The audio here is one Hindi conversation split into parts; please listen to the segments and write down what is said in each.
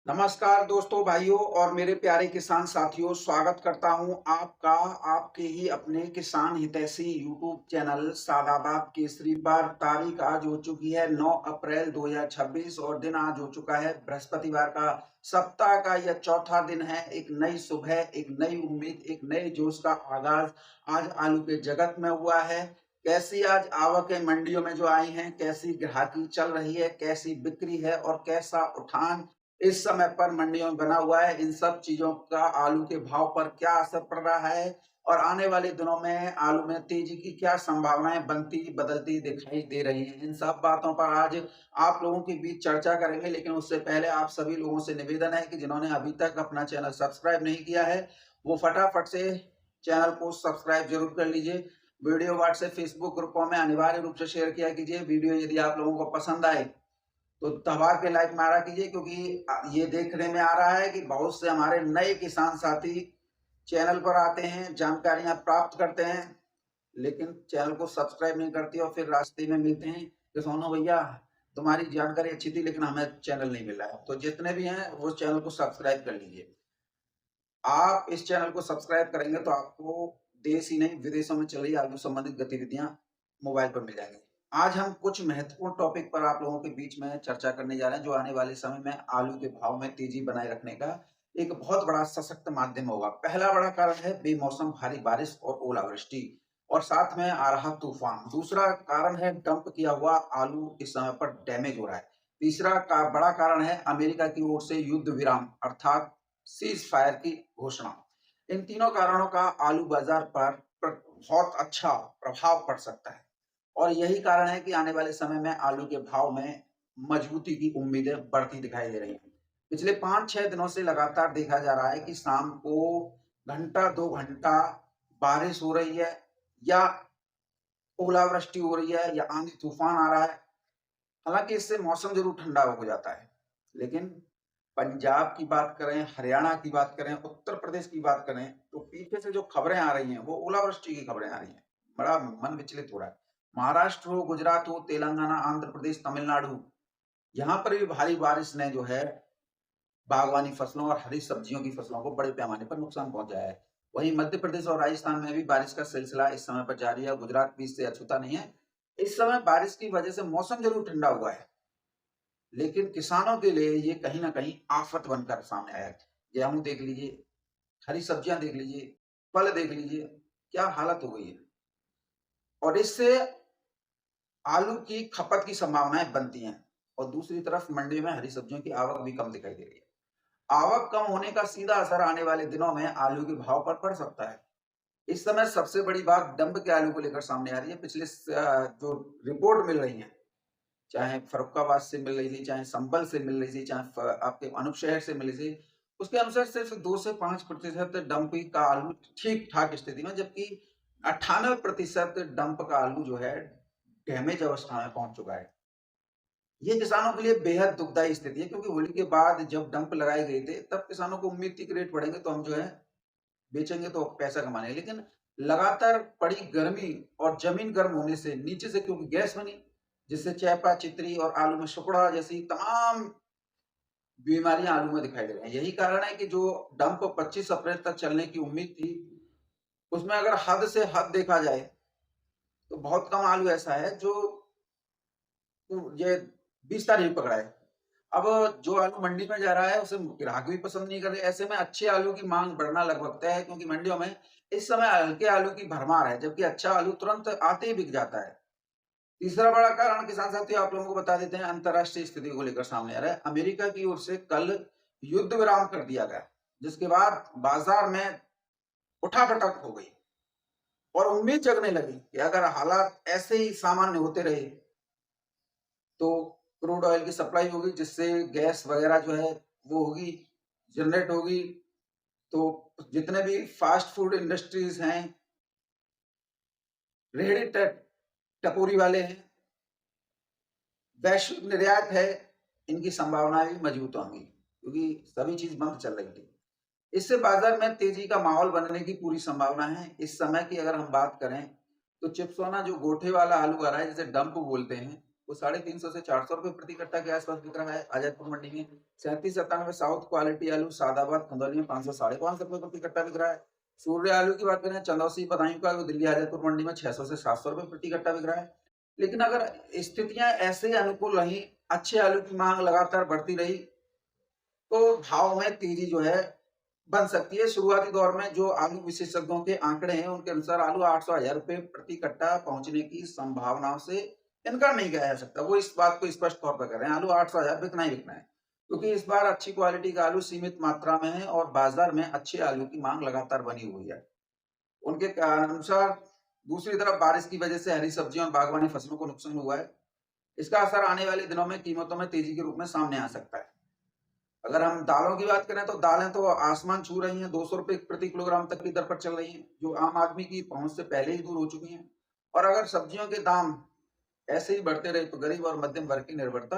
नमस्कार दोस्तों, भाइयों और मेरे प्यारे किसान साथियों, स्वागत करता हूं आपका आपके ही अपने किसान हितैषी यूट्यूब चैनल सादाबाद केसरी पर। तारीख आज हो चुकी है 9 अप्रैल 2026 और दिन आज हो चुका है बृहस्पतिवार का। सप्ताह का यह चौथा दिन है। एक नई सुबह, एक नई उम्मीद, एक नए जोश का आगाज आज आलू के जगत में हुआ है। कैसी आज आवकें मंडियों में जो आई हैं, कैसी ग्राहकी चल रही है, कैसी बिक्री है और कैसा उठान इस समय पर मंडियों में बना हुआ है, इन सब चीजों का आलू के भाव पर क्या असर पड़ रहा है और आने वाले दिनों में आलू में तेजी की क्या संभावनाएं बनती बदलती दिखाई दे रही हैं। इन सब बातों पर आज आप लोगों के बीच चर्चा करेंगे, लेकिन उससे पहले आप सभी लोगों से निवेदन है कि जिन्होंने अभी तक अपना चैनल सब्सक्राइब नहीं किया है, वो फटाफट से चैनल को सब्सक्राइब जरूर कर लीजिए। वीडियो व्हाट्सएप फेसबुक ग्रुपों में अनिवार्य रूप से शेयर किया कीजिए। वीडियो यदि आप लोगों को पसंद आए तो दबा के लाइक मारा कीजिए, क्योंकि ये देखने में आ रहा है कि बहुत से हमारे नए किसान साथी चैनल पर आते हैं, जानकारियां प्राप्त करते हैं, लेकिन चैनल को सब्सक्राइब नहीं करते और फिर रास्ते में मिलते हैं कि सोनू भैया तुम्हारी जानकारी अच्छी थी लेकिन हमें चैनल नहीं मिला है। तो जितने भी हैं वो चैनल को सब्सक्राइब कर लीजिए। आप इस चैनल को सब्सक्राइब करेंगे तो आपको देश ही नहीं विदेशों में चल रही आलू संबंधित गतिविधियां मोबाइल पर मिल जाएंगी। आज हम कुछ महत्वपूर्ण टॉपिक पर आप लोगों के बीच में चर्चा करने जा रहे हैं, जो आने वाले समय में आलू के भाव में तेजी बनाए रखने का एक बहुत बड़ा सशक्त माध्यम होगा। पहला बड़ा कारण है बेमौसम भारी बारिश और ओलावृष्टि और साथ में आ रहा तूफान। दूसरा कारण है डंप किया हुआ आलू इस समय पर डैमेज हो रहा है। तीसरा बड़ा कारण है अमेरिका की ओर से युद्ध विराम अर्थात सीज फायर की घोषणा। इन तीनों कारणों का आलू बाजार पर बहुत अच्छा प्रभाव पड़ सकता है और यही कारण है कि आने वाले समय में आलू के भाव में मजबूती की उम्मीदें बढ़ती दिखाई दे रही हैं। पिछले 5-6 दिनों से लगातार देखा जा रहा है कि शाम को घंटा 2 घंटा बारिश हो रही है या ओलावृष्टि हो रही है या आंधी तूफान आ रहा है। हालांकि इससे मौसम जरूर ठंडा हो जाता है, लेकिन पंजाब की बात करें, हरियाणा की बात करें, उत्तर प्रदेश की बात करें, तो पीछे से जो खबरें आ रही हैं वो ओलावृष्टि की खबरें आ रही हैं। बड़ा मन विचलित हो रहा है। महाराष्ट्र हो, गुजरात हो, तेलंगाना, आंध्र प्रदेश, तमिलनाडु, यहाँ पर भी भारी बारिश ने जो है बागवानी फसलों और हरी सब्जियों की फसलों को बड़े पैमाने पर नुकसान पहुंचाया है। वहीं मध्य प्रदेश और राजस्थान में भी बारिश का सिलसिला इस समय पर जारी है। गुजरात भी इससे अछूता नहीं है। इस समय बारिश की वजह से मौसम जरूर ठंडा हुआ है, लेकिन किसानों के लिए ये कहीं ना कहीं आफत बनकर सामने आया है। गेहूं देख लीजिए, हरी सब्जियां देख लीजिए, फल देख लीजिए, क्या हालत हो गई है। और इससे आलू की खपत की संभावनाएं बनती हैं और दूसरी तरफ मंडी में हरी सब्जियों की आवक भी कम दिखाई दे रही है। आवक कम होने का सीधा असर आने वाले दिनों में आलू के भाव पर पड़ सकता है। इस समय सबसे बड़ी बात डंप के आलू को लेकर सामने आ रही है। पिछले जो रिपोर्ट मिल रही है, चाहे फर्रुखाबाद से मिल रही थी, चाहे संभल से मिल रही थी, चाहे आपके अनूप शहर से मिल रही थी, उसके अनुसार सिर्फ 2 से 5% डंपिंग का आलू ठीक ठाक स्थिति में, जबकि 98% डंप का आलू जो है डैमेज अवस्था में पहुंच चुका है। ये किसानों के लिए बेहद दुखदायी स्थिति है, क्योंकि होली के बाद जब डंप लगाए गए थे तब किसानों को उम्मीद थी कि रेट बढ़ेंगे तो हम जो है बेचेंगे तो पैसा कमाएंगे, लेकिन लगातार पड़ी गर्मी और जमीन गर्म होने से नीचे से क्योंकि गैस बनी, जिससे चैपा, चितरी और आलू में सुकड़ा जैसी तमाम बीमारियां आलू में दिखाई दे रही हैं। यही कारण है कि जो डंप 25 अप्रैल तक चलने की उम्मीद थी, उसमें अगर हद से हद देखा जाए तो बहुत कम आलू ऐसा है जो ये 20 तारीख पकड़ा है। अब जो आलू मंडी में जा रहा है उसे ग्राहक भी पसंद नहीं कर रहे। ऐसे में अच्छे आलू की मांग बढ़ना लगभग तय है, क्योंकि मंडियों में इस समय हल्के आलू की भरमार है, जबकि अच्छा आलू तुरंत आते ही बिक जाता है। तीसरा बड़ा कारण किसान साथियों आप लोगों को बता देते हैं, अंतरराष्ट्रीय स्थिति को लेकर सामने आ रहा है। अमेरिका की ओर से कल युद्ध विराम कर दिया गया, जिसके बाद बाजार में उठापटक हो गई और उम्मीद जगने लगी कि अगर हालात ऐसे ही सामान्य होते रहे तो क्रूड ऑयल की सप्लाई होगी, जिससे गैस वगैरह जो है वो होगी, जनरेट होगी। तो जितने भी फास्ट फूड इंडस्ट्रीज हैं, रेहड़ी टपोरी वाले हैं, वैश्विक निर्यात है, इनकी संभावनाएं भी मजबूत होंगी, क्योंकि सभी चीज बंद चल रही थी। इससे बाजार में तेजी का माहौल बनने की पूरी संभावना है। इस समय की अगर हम बात करें तो चिप्सोना जो गोठे वाला आलू आ रहा है, जिसे डंप बोलते हैं, वो 350 से 400 रुपए प्रति कट्टा के आसपास बिक रहा है आजादपुर मंडी में। 3797 साउथ क्वालिटी आलू सादाबाद खंदौली में 500 साढ़े 500 रुपए प्रति कट्टा बिक रहा है। सूर्य आलू की बात करें चंदौसी बदायूं का, वो दिल्ली आजादपुर मंडी में 600 से 700 रुपए प्रति कट्टा बिक रहा है। लेकिन अगर स्थितियां ऐसे ही अनुकूल रही, अच्छे आलू की मांग लगातार बढ़ती रही, तो भाव में तेजी जो है बन सकती है। शुरुआती दौर में जो आलू विशेषज्ञों के आंकड़े हैं, उनके अनुसार आलू 800-1000 रुपए प्रति कट्टा पहुंचने की संभावनाओं से इनकार नहीं किया जा सकता। वो इस बात को स्पष्ट तौर पर कर रहे हैं, आलू 800-1000 बिकना ही बिकना है, क्योंकि इस बार अच्छी क्वालिटी का आलू सीमित मात्रा में है और बाजार में अच्छे आलू की मांग लगातार बनी हुई है। उनके अनुसार दूसरी तरफ बारिश की वजह से हरी सब्जियों और बागवानी फसलों को नुकसान हुआ है। इसका असर आने वाले दिनों में कीमतों में तेजी के रूप में सामने आ सकता है। अगर हम दालों की बात करें तो दालें तो आसमान छू रही हैं, 200 रुपए प्रति किलोग्राम तक की दर पर चल रही हैं, जो आम आदमी की पहुंच से पहले ही दूर हो चुकी हैं। और अगर सब्जियों के दाम ऐसे ही बढ़ते रहे तो गरीब और मध्यम वर्ग की निर्भरता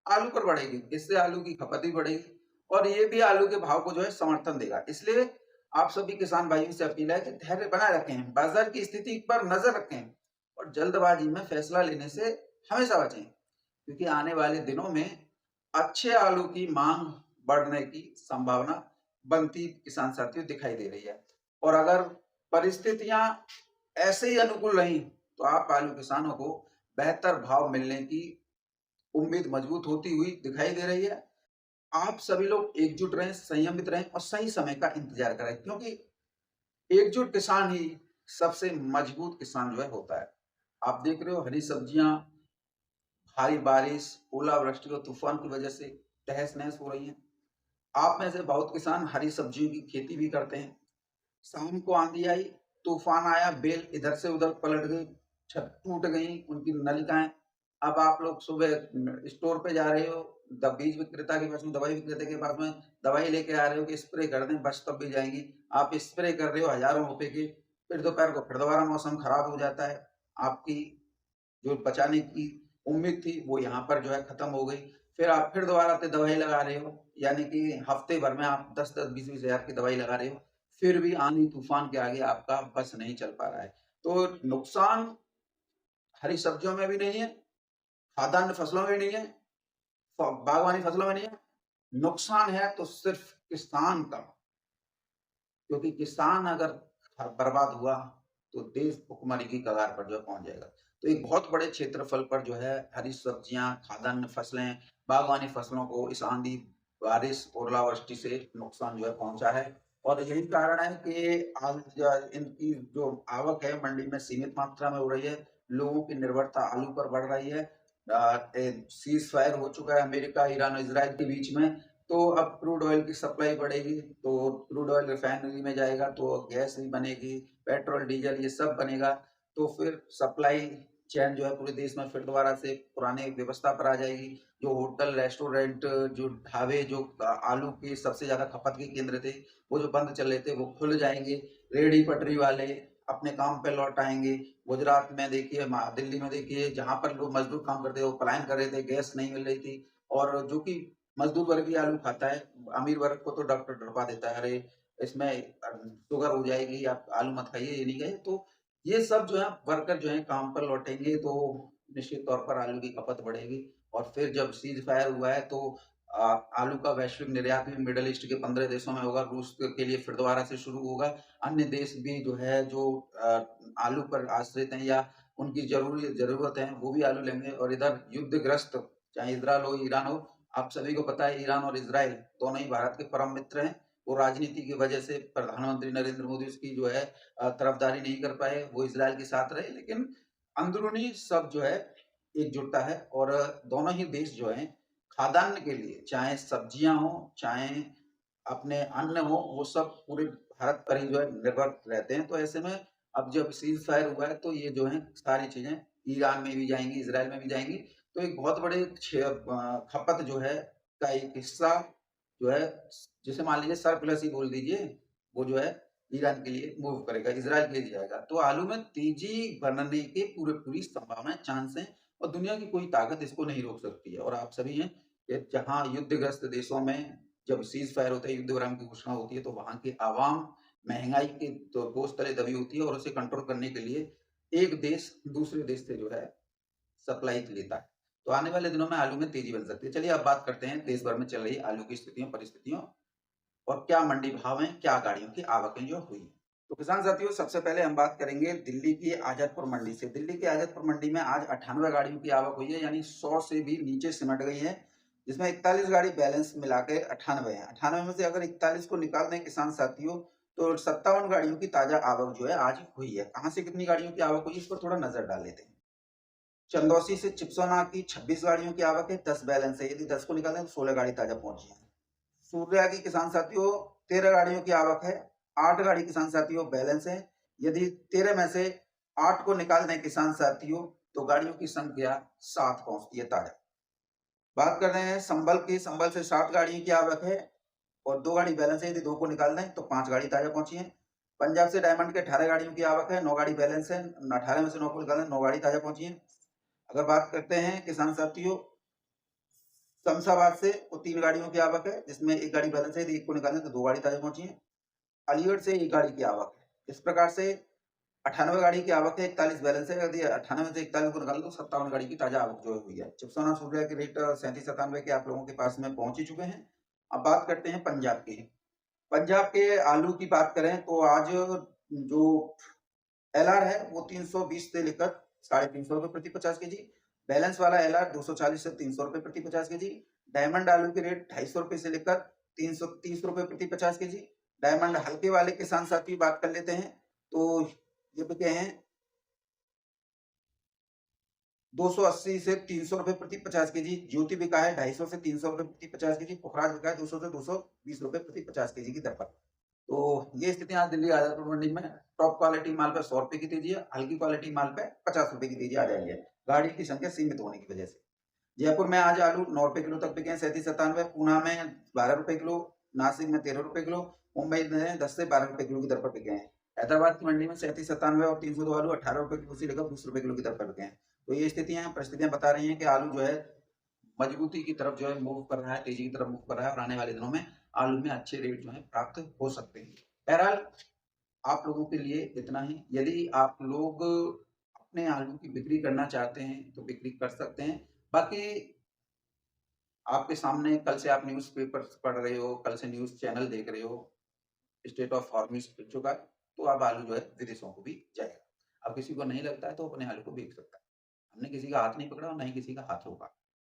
आलू पर बढ़ेगी। इससे आलू की खपत भी बढ़ेगी और ये भी आलू के भाव को जो है समर्थन देगा। इसलिए आप सभी किसान भाइयों से अपील है कि धैर्य बनाए रखें, बाजार की स्थिति पर नजर रखें और जल्दबाजी में फैसला लेने से हमेशा बचें, क्योंकि आने वाले दिनों में अच्छे आलू की मांग बढ़ने की संभावना बनती किसान साथियों दिखाई दे रही है। और अगर परिस्थितियां ऐसे ही अनुकूल रही तो आप आलू किसानों को बेहतर भाव मिलने की उम्मीद मजबूत होती हुई दिखाई दे रही है। आप सभी लोग एकजुट रहें, संयमित रहें और सही समय का इंतजार करें, क्योंकि एकजुट किसान ही सबसे मजबूत किसान जो है होता है। आप देख रहे हो हरी सब्जियां भारी बारिश, ओलावृष्टि और तूफान की वजह से तहस-नहस हो रही हैं। आप में से बहुत किसान हरी सब्जियों की खेती भी करते हैं। शाम को आंधी आई, तूफान आया, बेल इधर से उधर पलट गई, छत टूट गई, उनकी नलिकाएं। अब आप लोग सुबह स्टोर पे जा रहे हो, बीज विक्रेता के पास में, दवाई विक्रेता के पास में दवाई लेके आ रहे हो कि स्प्रे कर दें, बस तब भी जाएंगी। आप स्प्रे कर रहे हो हजारों रुपए की, फिर दोपहर को फिर दोबारा मौसम खराब हो जाता है। आपकी जो बचाने की उम्मीद थी वो यहाँ पर जो है खत्म हो गई। फिर आप फिर दोबारा से दवाई लगा रहे हो, यानी कि हफ्ते भर में आप 10-10, 20-20 हजार की दवाई लगा रहे हो, फिर भी आंधी तूफान के आगे आपका बस नहीं चल पा रहा है। तो नुकसान हरी सब्जियों में भी नहीं है, खाद्यान्न फसलों में नहीं है, बागवानी फसलों में नहीं है, नुकसान है तो सिर्फ किसान का। क्योंकि किसान अगर बर्बाद हुआ तो देश भुखमरी की कगार पर जो है पहुंच जाएगा। तो एक बहुत बड़े क्षेत्रफल पर जो है हरी सब्जियां, खाद्यान्न फसलें, बागवानी फसलों को इस आंधी, बारिश, ओलावृष्टि से नुकसान जो है पहुंचा है। और यही कारण है कि आज इनकी जो आवक है मंडी में सीमित मात्रा में हो रही है। लोगों की निर्भरता आलू पर बढ़ रही है। सीज फायर हो चुका है अमेरिका, ईरान और इसराइल के बीच में। तो अब क्रूड ऑयल की सप्लाई बढ़ेगी, तो क्रूड ऑयल रिफाइनरी में जाएगा तो गैस भी बनेगी, पेट्रोल डीजल ये सब बनेगा। तो फिर सप्लाई चैन जो है पूरे देश में फिर दोबारा से पुराने व्यवस्था पर आ जाएगी। जो होटल, रेस्टोरेंट, जो ढाबे, जो आलू के सबसे ज्यादा खपत के केंद्र थे, वो जो बंद चल रहे थे वो खुल जाएंगे। रेहड़ी पटरी वाले अपने काम पे लौट आएंगे। गुजरात में देखिए, दिल्ली में देखिए, जहां पर लोग मजदूर काम करते थे वो पलायन कर रहे थे, गैस नहीं मिल रही थी। और जो कि मजदूर वर्ग ही आलू खाता है, अमीर वर्ग को तो डॉक्टर डरवा देता है, अरे इसमें शुगर हो जाएगी, आप आलू मत खाइए, ये नहीं खाइए। तो ये सब जो है वर्कर जो है काम पर लौटेंगे तो निश्चित तौर पर आलू की खपत बढ़ेगी। और फिर जब सीज फायर हुआ है तो आलू का वैश्विक निर्यात भी मिडल ईस्ट के 15 देशों में होगा, रूस के लिए फिर दोबारा से शुरू होगा। अन्य देश भी जो है जो आलू पर आश्रित हैं या उनकी जरूरत है वो भी आलू लेंगे। और इधर युद्धग्रस्त, चाहे इजराइल हो, ईरान हो, आप सभी को पता है ईरान और इजराइल दोनों ही भारत के परम मित्र हैं। वो राजनीति की वजह से प्रधानमंत्री नरेंद्र मोदी उसकी जो है तरफदारी नहीं कर पाए, वो इजराइल के साथ रहे। लेकिन अंदरूनी सब जो है एकजुटता है। और दोनों ही देश जो है खाद्यान्न के लिए, चाहे सब्जियां हो चाहे अपने अन्न हो, वो सब पूरे भारत पर ही जो है निर्भर रहते हैं। तो ऐसे में अब जब सीज फायर हुआ है तो ये जो है सारी चीजें ईरान में भी जाएंगी, इसराइल में भी जाएंगी। तो एक बहुत बड़े खपत जो है का एक हिस्सा जो है, जिसे मान लीजिए सरप्लस ही बोल दीजिए, वो जो है ईरान के लिए मूव करेगा, इसराइल के लिए जाएगा। तो आलू में तेजी बनने के पूरी संभावना, चांस है और दुनिया की कोई ताकत इसको नहीं रोक सकती है। और आप सभी हैं कि जहां युद्धग्रस्त देशों में जब सीज फायर होता है, युद्ध विराम की घोषणा होती है, तो वहां के आवाम महंगाई के तो बोझ तले दबी होती है और उसे कंट्रोल करने के लिए एक देश दूसरे देश से जो है सप्लाई लेता है। तो आने वाले दिनों में आलू में तेजी बन सकती है। चलिए अब बात करते हैं देश भर में चल रही आलू की स्थितियों, परिस्थितियों और क्या मंडी भाव हैं, क्या गाड़ियों की आवकें जो हुई। तो किसान साथियों, सबसे पहले हम बात करेंगे दिल्ली की आज़ादपुर मंडी से। दिल्ली की आज़ादपुर मंडी में आज 98 गाड़ियों की आवक हुई है, यानी 100 से भी नीचे सिमट गई है, जिसमें 41 गाड़ी बैलेंस मिला के 98 है। 98 में से अगर 41 को निकाल दें किसान साथियों, तो 57 गाड़ियों की ताजा आवक जो है आज हुई है। कहाँ से कितनी गाड़ियों की आवक हुई, इस पर थोड़ा नजर डाल लेते हैं। चंदौसी से चिपसोना की 26 गाड़ियों की आवक है, 10 बैलेंस है। यदि 10 को निकाल दें तो 16 गाड़ी ताजा पहुंची है। सूर्या की किसान साथियों 13 गाड़ियों की आवक है, 8 गाड़ी किसान साथियों बैलेंस है। यदि 13 में से 8 को निकाल दें किसान साथियों, तो गाड़ियों की संख्या 7 पहुंचती है ताजा। बात कर रहे हैं संभल की, संभल से 7 गाड़ियों की आवक है और 2 गाड़ी बैलेंस है। यदि 2 को निकाल दें तो 5 गाड़ी ताजा पहुंची है। पंजाब से डायमंड के 18 गाड़ियों की आवक है, 9 गाड़ी बैलेंस है। 18 में से 9 को निकाल दें 9 गाड़ी ताजा पहुंची है। अगर बात करते हैं किसान साथियों शमशाबाद से, तो 3 गाड़ियों की आवक है, जिसमें 1 गाड़ी बैलेंस है। यदि 1 को निकाल दें तो 2 गाड़ी ताजा पहुंची है। अलीगढ़ से 1 गाड़ी की आवक है। इस प्रकार से 98 गाड़ी की आवक है, 41 बैलेंस है। यदि 98 में से 41 को निकाल दो तो 57 गाड़ी की ताजा आवक जो है हुई है। चिपसोना सूर्या के रेट 37-97 के आप लोगों के पास में पहुंच ही चुके हैं। अब बात करते हैं पंजाब के। पंजाब के आलू की बात करें तो आज जो एलआर है वो 320 से लेकर 350 रुपए प्रति 50 केजी। बैलेंस वाला एलआर 240 से 300 रुपए प्रति 50 केजी। डायमंड आलू के रेट 250 रुपए से लेकर 330 रुपए प्रति 50 केजी। डायमंड हल्के वाले किसान साथी बात कर लेते हैं तो ये बिके हैं 280 से 300 रुपए प्रति 50 केजी। ज्योति बिका है 250 से 300 रुपए प्रति 50 केजी। पुखराज बिका है 200 से 220 रुपए प्रति 50 केजी की दर पर। तो ये स्थिति आज दिल्ली आजादपुर मंडी में टॉप क्वालिटी माल पे 100 रुपए की तेजी है, हल्की क्वालिटी माल पे 50 रुपए की तेजी आ जाएगी है, गाड़ी की संख्या सीमित होने की वजह से। जयपुर में आज आलू 9 रुपए किलो तक बिके हैं, 37-97। पूना में 12 रुपए किलो, नासिक में 13 रुपए किलो, मुंबई में 10 से 12 रुपए किलो की दर पर बिके हैं। हैदराबाद की मंडी में 37-97 और 302 आलू 18 रुपए किलो से लेकर 20 रुपए किलो की दर पर बिके हैं। तो ये स्थितियां परिस्थितियां बता रही हैं कि आलू जो है मजबूती की तरफ जो है मूव कर रहा है, तेजी की तरफ मूव कर रहा है और आने वाले दिनों में आलू में अच्छे रेट जो है प्राप्त हो सकते हैं। बहरहाल आप लोगों के लिए इतना ही। यदि आप लोग अपने आलू की बिक्री करना चाहते हैं तो बिक्री कर सकते हैं। बाकी आपके सामने कल से आप न्यूज़ पेपर पढ़ रहे हो, कल से न्यूज़ चैनल देख रहे हो, स्टेट ऑफ हॉर्मस खुल चुका है, तो अब आलू जो है विदेशों को भी जाएगा। अब किसी को नहीं लगता है तो अपने आलू को बेच सकता है। हमने किसी का हाथ नहीं पकड़ा और ना ही किसी का हाथ रोका।